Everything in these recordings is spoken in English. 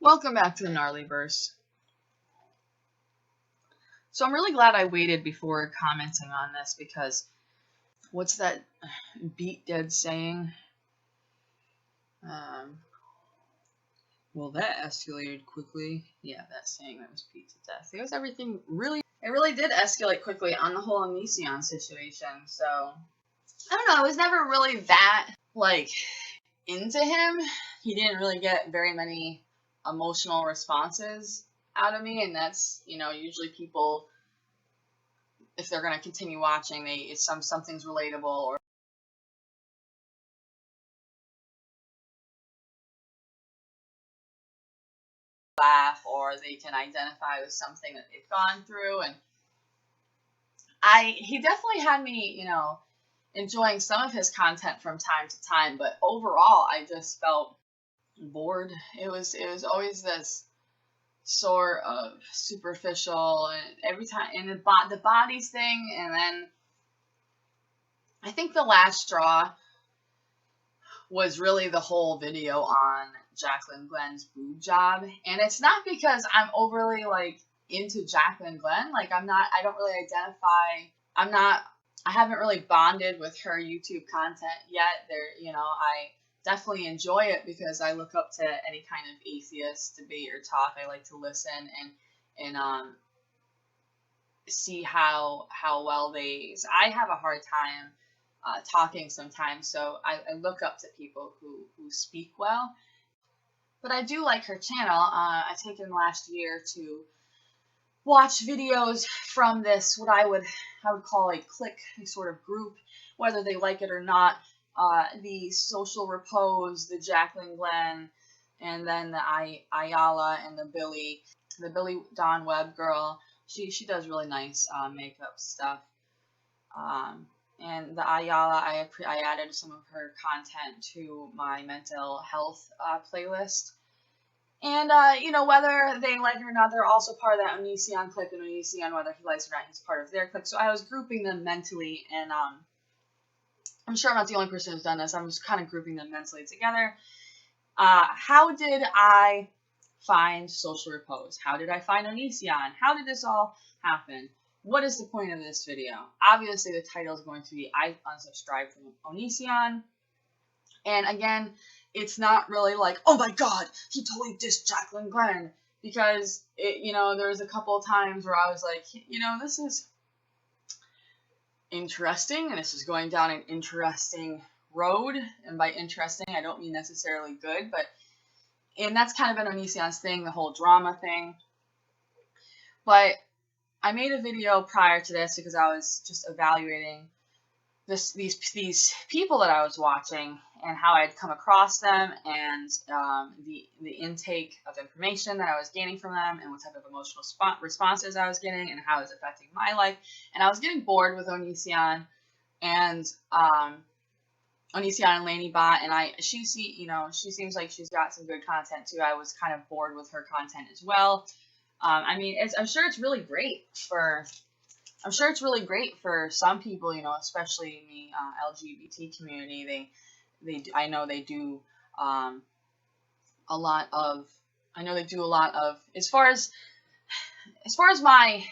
Welcome back to the Narlee verse. So I'm really glad I waited before commenting on this because what's that beat dead saying? Well, that escalated quickly. Yeah, that saying that was beat to death. It was everything really. It really did escalate quickly on the whole Onision situation. So I don't know. I was never really that into him. He didn't really get very many emotional responses out of me, and that's, usually people, if they're going to continue watching, something's relatable or laugh, or they can identify with something that they've gone through. And he definitely had me, enjoying some of his content from time to time, but overall I just felt bored. It was always this sort of superficial, and every time, and the bodies thing, and then I think the last straw was really the whole video on Jacqueline Glenn's boob job. And it's not because I'm overly into Jacqueline Glenn. I don't really identify, I haven't really bonded with her YouTube content yet. I definitely enjoy it because I look up to any kind of atheist debate or talk. I like to listen and see how well I have a hard time talking sometimes, so I look up to people who speak well. But I do like her channel. I've taken last year to watch videos from this, what I would call a clique, a sort of group, whether they like it or not. The Social Repose, the Jacqueline Glenn, and then the Ayala and the Billy Dawn Webb girl. She does really nice makeup stuff. And the Ayala, I added some of her content to my mental health playlist. And, whether they like it or not, they're also part of that Onision clique, and Onision, whether he likes it or not, he's part of their clique. So I was grouping them mentally, and I'm sure I'm not the only person who's done this. I'm just kind of grouping them mentally together. How did I find Social Repose? How did I find Onision? How did this all happen? What is the point of this video? Obviously, the title is going to be I unsubscribed from Onision. And again, it's not really like, oh my god, he totally dissed Jacqueline Glenn. Because, there was a couple of times where I was like, this is interesting, and this is going down an interesting road. And by interesting, I don't mean necessarily good, and that's kind of been Onision's thing, the whole drama thing. But I made a video prior to this because I was just evaluating these people that I was watching and how I'd come across them, and the intake of information that I was gaining from them, and what type of emotional responses I was getting, and how it was affecting my life. And I was getting bored with Onision and Onision and Lainey Bot, and she seems like she's got some good content too. I was kind of bored with her content as well. I'm sure it's really great for some people, especially in the LGBT community. I know they do a lot of, as far as my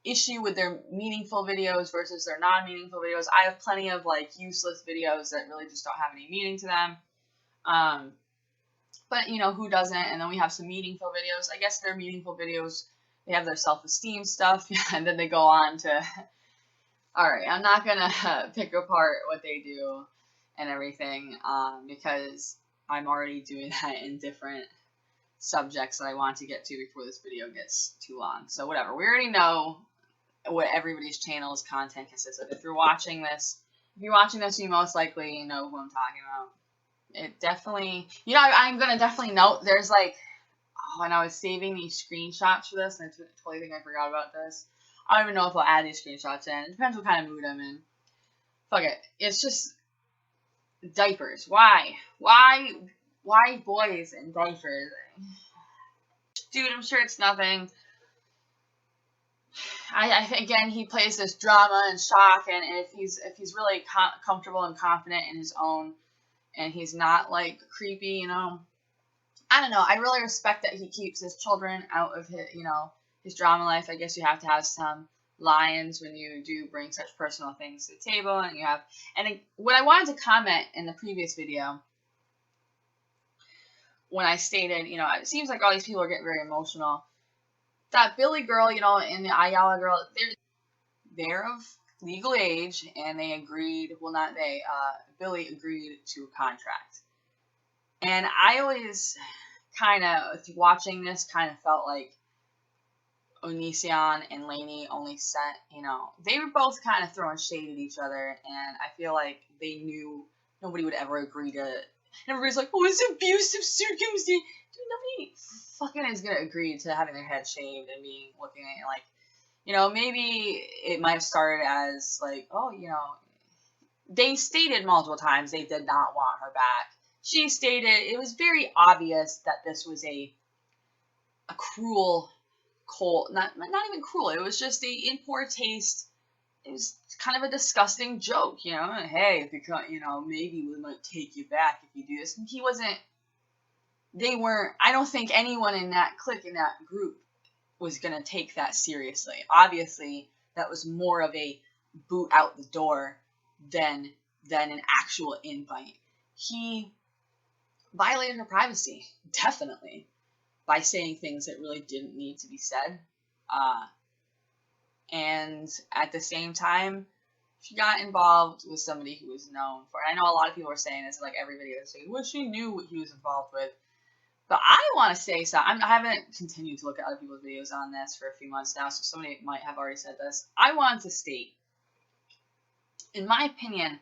issue with their meaningful videos versus their non-meaningful videos, I have plenty of useless videos that really just don't have any meaning to them. But who doesn't? And then we have some meaningful videos. I guess they're meaningful videos. They have their self-esteem stuff, and then they go on to, alright, I'm not going to pick apart what they do and everything, because I'm already doing that in different subjects that I want to get to before this video gets too long. So whatever, we already know what everybody's channel's content consists of. If you're watching this, you most likely know who I'm talking about. It definitely, I'm going to definitely note, there's when I was saving these screenshots for this, and I totally think I forgot about this. I don't even know if I'll add these screenshots in. It depends what kind of mood I'm in. Fuck it. It's just diapers. Why? Why boys in diapers? Dude, I'm sure it's nothing. I think, again, he plays this drama and shock, and if he's really comfortable and confident in his own, and he's not creepy, I don't know. I really respect that he keeps his children out of his, his drama life. I guess you have to have some lines when you do bring such personal things to the table, and you have. And what I wanted to comment in the previous video, when I stated, it seems like all these people are getting very emotional. That Billy girl, and the Ayala girl, they're of legal age, and they agreed. Well, not they. Billy agreed to a contract, and I always kind of watching this kind of felt like Onision and Lainey only sent, they were both kind of throwing shade at each other, and I feel like they knew nobody would ever agree to. And everybody's like, "Oh, it's abusive circumstance." Dude, nobody fucking is gonna agree to having their head shaved and being looking at it like, maybe it might have started as like, oh, they stated multiple times they did not want her back. She stated it was very obvious that this was a cruel, cold, not even cruel. It was just in poor taste. It was kind of a disgusting joke, Hey, if you maybe we might take you back if you do this. And they weren't. I don't think anyone in that clique, in that group, was gonna take that seriously. Obviously, that was more of a boot out the door than an actual invite. He violated her privacy, definitely, by saying things that really didn't need to be said. And at the same time, she got involved with somebody who was known for it. I know a lot of people are saying this, like every video is saying, well, she knew what he was involved with. But I want to say something. I haven't continued to look at other people's videos on this for a few months now, so somebody might have already said this. I want to state, in my opinion,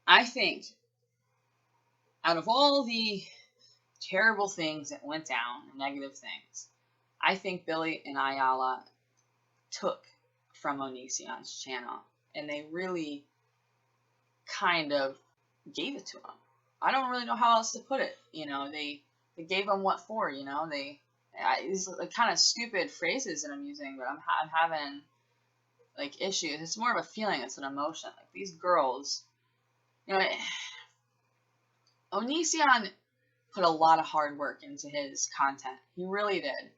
I think out of all the terrible things that went down, negative things, I think Billy and Ayala took from Onision's channel, and they really kind of gave it to him. I don't really know how else to put it. They gave him what for. These like kind of stupid phrases that I'm using, but I'm having like issues. It's more of a feeling. It's an emotion. Like these girls, Onision put a lot of hard work into his content. He really did.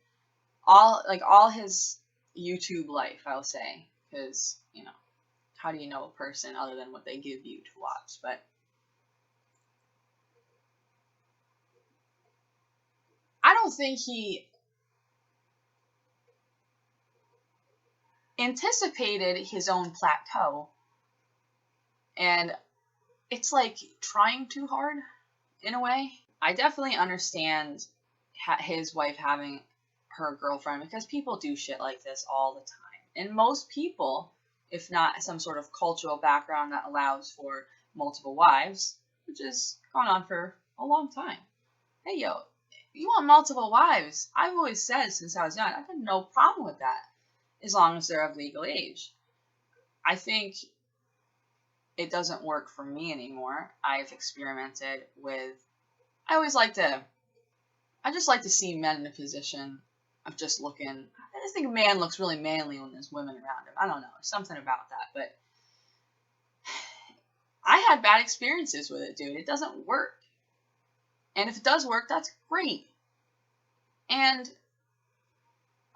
All his YouTube life, I'll say, because how do you know a person other than what they give you to watch? But I don't think he anticipated his own plateau, and it's like trying too hard in a way. I definitely understand his wife having her girlfriend, because people do shit like this all the time. And most people, if not some sort of cultural background that allows for multiple wives, which has gone on for a long time. Hey, yo, you want multiple wives? I've always said since I was young, I have no problem with that, as long as they're of legal age. I think it doesn't work for me anymore. I've experimented with, I just like to see men in a position of just looking. I just think a man looks really manly when there's women around him. I don't know, something about that. But I had bad experiences with it, dude. It doesn't work. And if it does work, that's great. And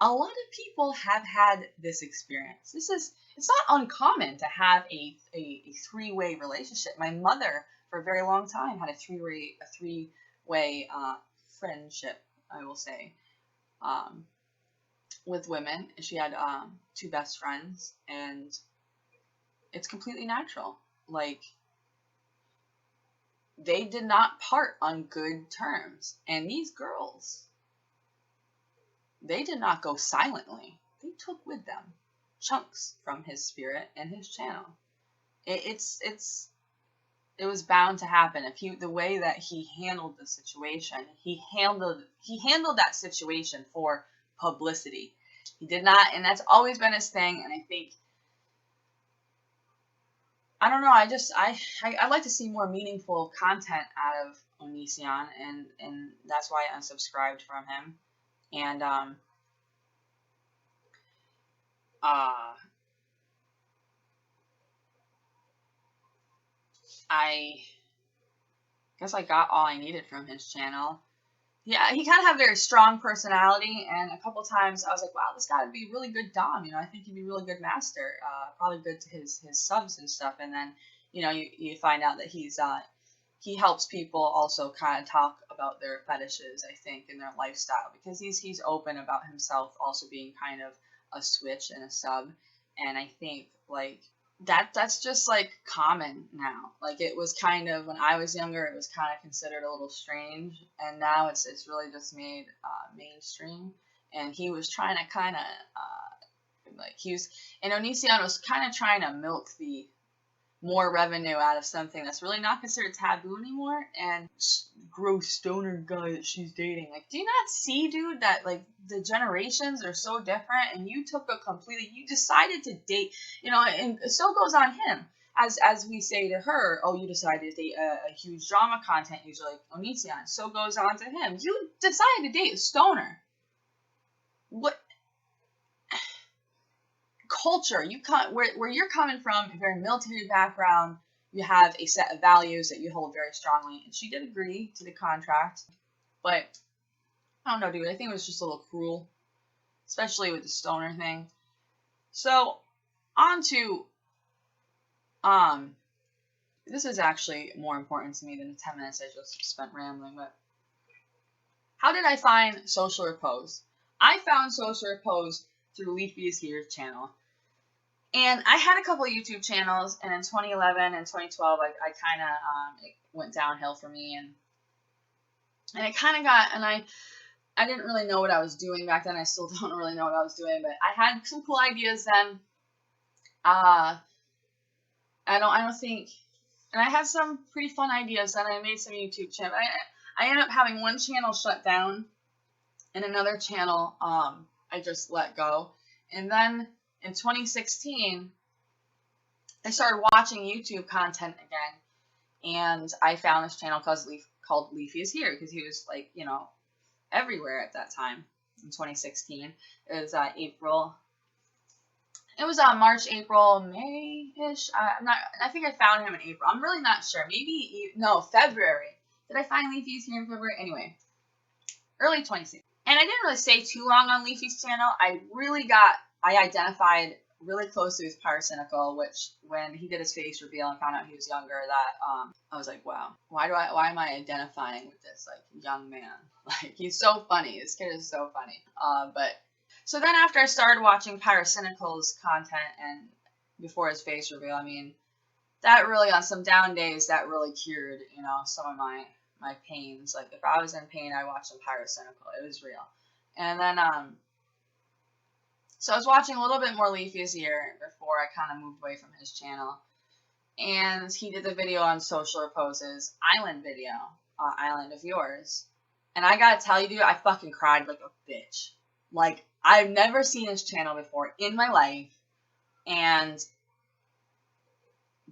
a lot of people have had this experience. It's not uncommon to have a three-way relationship. My mother, for a very long time, had a three-way friendship, I will say, with women. She had two best friends, and it's completely natural. Like, they did not part on good terms. And these girls, they did not go silently. They took with them chunks from his spirit and his channel. It was bound to happen. The way that he handled the situation, he handled that situation for publicity. He did not, and that's always been his thing. And I think, I don't know, I'd like to see more meaningful content out of Onision, and that's why I unsubscribed from him. And I guess I got all I needed from his channel. yeah, he kind of had a very strong personality, and a couple times I was like, wow, this guy would be a really good dom. I think he'd be a really good master. Probably good to his subs and stuff. And then, you find out that he helps people also kind of talk about their fetishes, I think, and their lifestyle, because he's open about himself also being kind of a switch and a sub. And I think like that's just like common now. Like it was kind of, when I was younger, it was kind of considered a little strange, and now it's really just made mainstream. And he was trying to kind of like he was, and Onision was kind of trying to milk the more revenue out of something that's really not considered taboo anymore, and gross stoner guy that she's dating. Like, do you not see, dude, that like the generations are so different, and you decided to date, and so goes on him. As we say to her, oh, you decided to date a huge drama content user like Onision. So goes on to him. You decided to date a stoner. What culture where you're coming from, a very military background, you have a set of values that you hold very strongly, and she did agree to the contract, but I don't know, dude, I think it was just a little cruel, especially with the stoner thing. So on to this is actually more important to me than the 10 minutes I just spent rambling. But how did I find Social Repose? I found Social Repose through Leafy is Here's channel. And I had a couple of YouTube channels, and in 2011 and 2012, I kind of, it went downhill for me, and it kind of got, and I didn't really know what I was doing back then. I still don't really know what I was doing, but I had some cool ideas then. I don't think, and I had some pretty fun ideas then. I made some YouTube channels. I ended up having one channel shut down, and another channel, I just let go. And then in 2016, I started watching YouTube content again, and I found this channel called Leafy is Here, because he was like, everywhere at that time in 2016. It was April. It was March, April, May-ish. I think I found him in April. I'm really not sure. February. Did I find Leafy is Here in February? Anyway, early 2016. And I didn't really stay too long on Leafy's channel. I identified really close to his Pyrocynical, which when he did his face reveal and found out he was younger, that I was like, wow, why am I identifying with this like young man? Like, he's so funny. This kid is so funny. But so then after I started watching Pyrocynical's content and before his face reveal, I mean, that really, on some down days, that really cured, some of my pains. Like, if I was in pain, I watched some Pyrocynical. It was real. And then so I was watching a little bit more Leafy is Here before I kind of moved away from his channel. And he did the video on Social Repose's Island video, Island of Yours. And I gotta tell you, dude, I fucking cried like a bitch. Like, I've never seen his channel before in my life. And,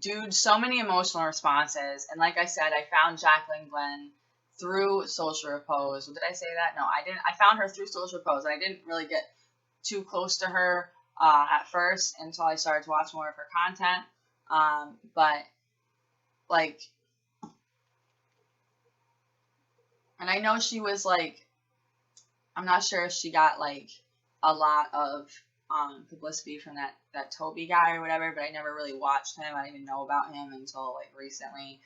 dude, so many emotional responses. And like I said, I found Jacqueline Glenn through Social Repose. Did I say that? No, I didn't. I found her through Social Repose. I didn't really get too close to her at first until I started to watch more of her content. But like, and I know she was like, I'm not sure if she got like a lot of publicity from that Toby guy or whatever, but I never really watched him. I didn't even know about him until like recently.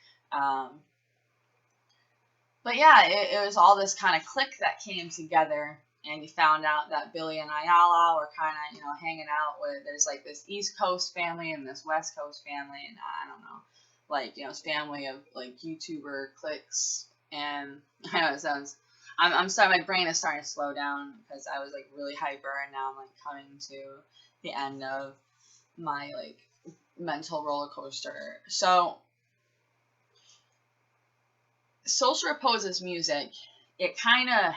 But yeah, it was all this kind of clique that came together. And you found out that Billy and Ayala were kind of, hanging out with, there's like this East Coast family and this West Coast family, and I don't know, like, it's family of like YouTuber cliques. And I know it sounds, I'm sorry, my brain is starting to slow down because I was like really hyper, and now I'm like coming to the end of my like mental roller coaster. So Social Repose's music, it kind of,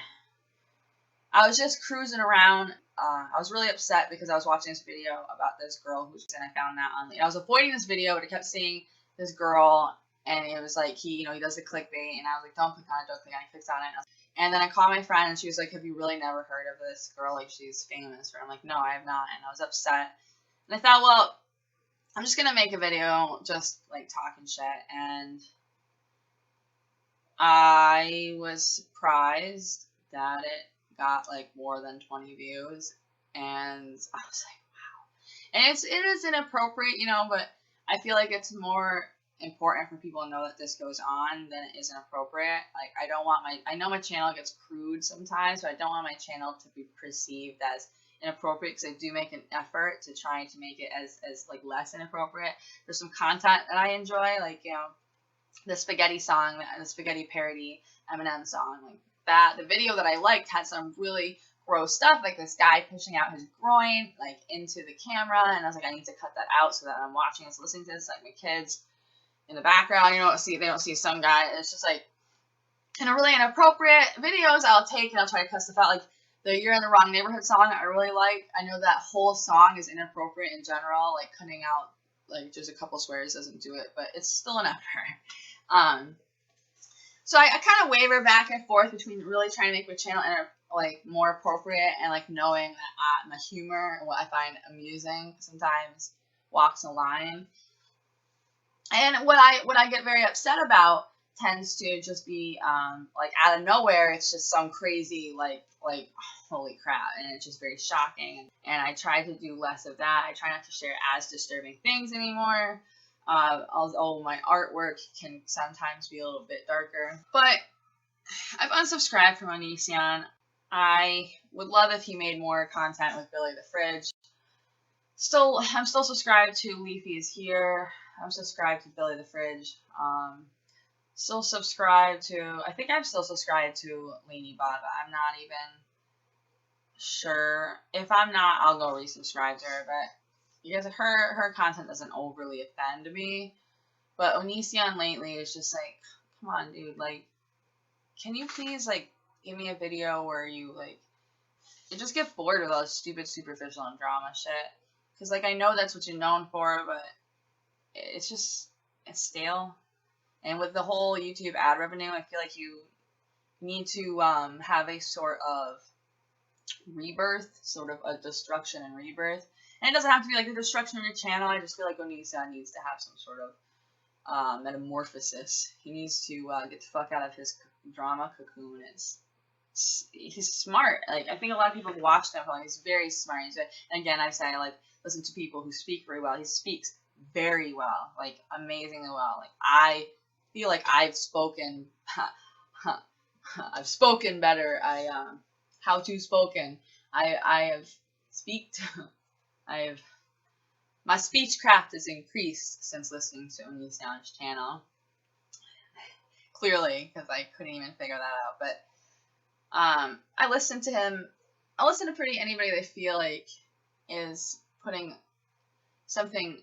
I was just cruising around. I was really upset because I was watching this video about this girl and I found that I was avoiding this video, but I kept seeing this girl, and it was like he does the clickbait, and I was like, don't click on it, don't click on it. I clicked on it, and then I called my friend, and she was like, have you really never heard of this girl? Like, she's famous. And I'm like, no, I have not. And I was upset, and I thought, well, I'm just gonna make a video just like talking shit, and I was surprised that it got like more than 20 views, and I was like, and it is inappropriate, you know, but I feel like it's more important for people to know that this goes on than it is inappropriate. Like, I know my channel gets crude sometimes, but I don't want my channel to be perceived as inappropriate, because I do make an effort to try to make it as like less inappropriate. There's some content that I enjoy, like, you know, the spaghetti song, the spaghetti parody Eminem song, like that. The video that I liked had some really gross stuff, like this guy pushing out his groin like into the camera, and I was like, I need to cut that out so that I'm watching this, listening to this, like my kids in the background, you know, they don't see some guy. It's just like, in a really inappropriate videos I'll take, and I'll try to cut stuff out. Like the "You're in the Wrong Neighborhood" song, I really like. I know that whole song is inappropriate in general, like cutting out like just a couple swears doesn't do it, but it's still an effort. So I kind of waver back and forth between really trying to make my channel like more appropriate, and like knowing that my humor and what I find amusing sometimes walks a line. And what I get very upset about tends to just be like out of nowhere, it's just some crazy like holy crap, and it's just very shocking. And I try to do less of that. I try not to share as disturbing things anymore. Although my artwork can sometimes be a little bit darker. But I've unsubscribed from Onision. I would love if he made more content with Billy the Fridge. I'm still subscribed to Leafy is Here. I'm subscribed to Billy the Fridge. Still subscribed to, I think I'm still subscribed to Lainey Baba. I'm not even sure. If I'm not, I'll go resubscribe to her, but because her content doesn't overly offend me. But Onision lately is just like, come on, dude, like, can you please like give me a video where you like, you just get bored with all this stupid superficial and drama shit. Because like I know that's what you're known for, but it's stale. And with the whole YouTube ad revenue, I feel like you need to have a sort of rebirth, sort of a destruction and rebirth. And it doesn't have to be like the destruction of your channel. I just feel like Onision needs to have some sort of metamorphosis. He needs to get the fuck out of his drama cocoon. He's smart. Like, I think a lot of people who watch him, he's very smart. And again, I say I like listen to people who speak very well. He speaks very well, like amazingly well. Like, I feel like I've spoken better. How to spoken. I have speaked. My speech craft has increased since listening to Onision's channel. Clearly, because I couldn't even figure that out. But I listen to him. I listen to pretty anybody that I feel like is putting something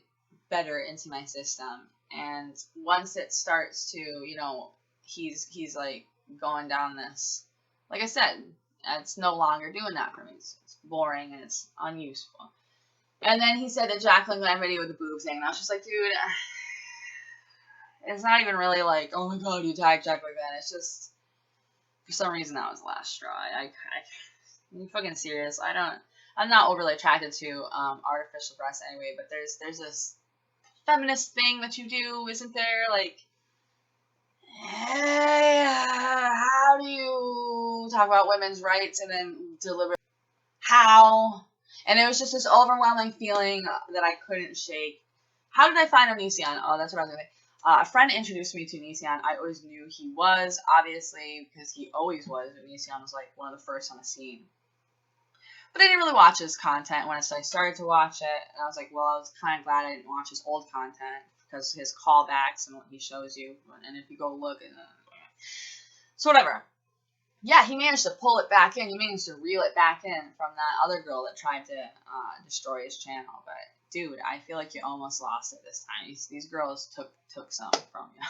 better into my system. And once it starts to, you know, he's like going down this, like I said, it's no longer doing that for me. It's boring and it's unuseful. And then he said the Jacqueline Glenn video with the boobs thing, and I was just like, dude, it's not even really like, oh my god, you tagged Jacqueline Glenn. It's just, for some reason, that was the last straw. I'm fucking serious. I'm not overly attracted to artificial breasts anyway, but there's this feminist thing that you do, isn't there? Like, hey, how do you talk about women's rights and then deliver how? And it was just this overwhelming feeling that I couldn't shake. How did I find Onision? Oh, that's what I was going to say. A friend introduced me to Onision. I always knew he was, obviously, because he always was. Onision was like one of the first on the scene. But I didn't really watch his content when I started to watch it. And I was like, well, I was kind of glad I didn't watch his old content, because his callbacks and what he shows you. And if you go look, so whatever. Yeah, he managed to pull it back in. He managed to reel it back in from that other girl that tried to destroy his channel. But dude, I feel like you almost lost it this time. These girls took some from you.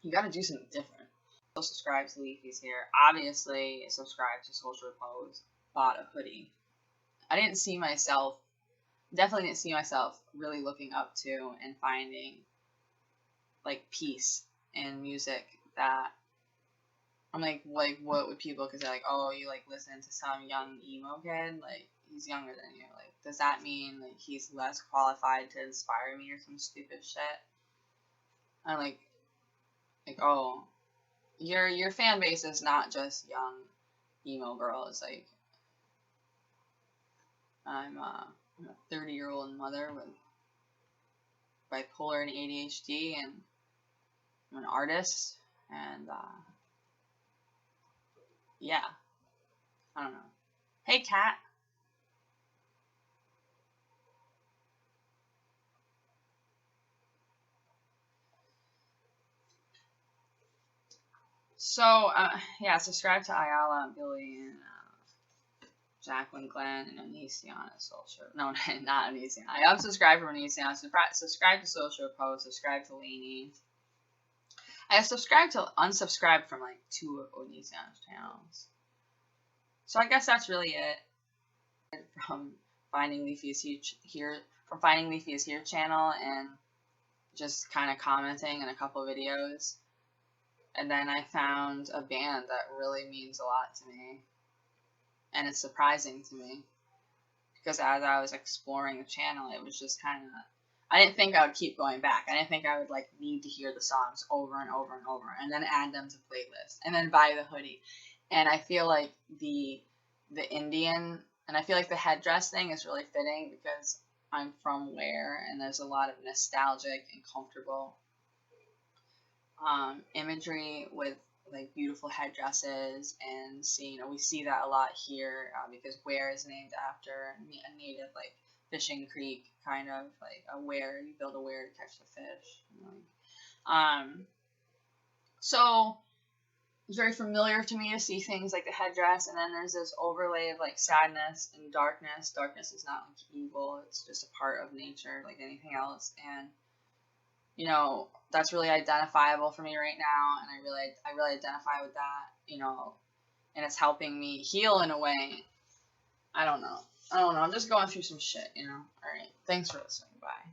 You got to do something different. So subscribe to Leafy's Here. Obviously, subscribe to Social Repose. Bought a hoodie. I definitely didn't see myself really looking up to and finding like peace in music that I'm like what would people, because they're like, oh, you like listen to some young emo kid, like he's younger than you, like does that mean like he's less qualified to inspire me or some stupid shit? I'm like, like, oh, your fan base is not just young emo girls. Like, I'm a 30-year-old mother with bipolar and ADHD, and I'm an artist, and yeah, I don't know. Hey, cat. So, yeah, subscribe to Ayala, Billy, and Jacqueline, Glenn, and Onision on social. No, not Onision. I unsubscribed from Onision. Subscribe to Social Repose. Subscribe to Lainey. I have unsubscribed from like 2 of Onision's channels. So I guess that's really it from Finding Leafy's here channel, and just kind of commenting in a couple videos. And then I found a band that really means a lot to me. And it's surprising to me. Because as I was exploring the channel, it was just kind of... I didn't think I would keep going back. I didn't think I would like need to hear the songs over and over and over. And then add them to playlists. And then buy the hoodie. And I feel like the Indian... And I feel like the headdress thing is really fitting because I'm from Ware. And there's a lot of nostalgic and comfortable imagery with like beautiful headdresses, and we see that a lot here because Ware is named after a native like fishing creek, kind of like a ware. You build a ware to catch the fish. So it's very familiar to me to see things like the headdress, and then there's this overlay of like sadness and darkness. Darkness is not like evil; it's just a part of nature, like anything else, and that's really identifiable for me right now, and I really identify with that, and it's helping me heal in a way. I don't know. I'm just going through some shit. All right. Thanks for listening. Bye.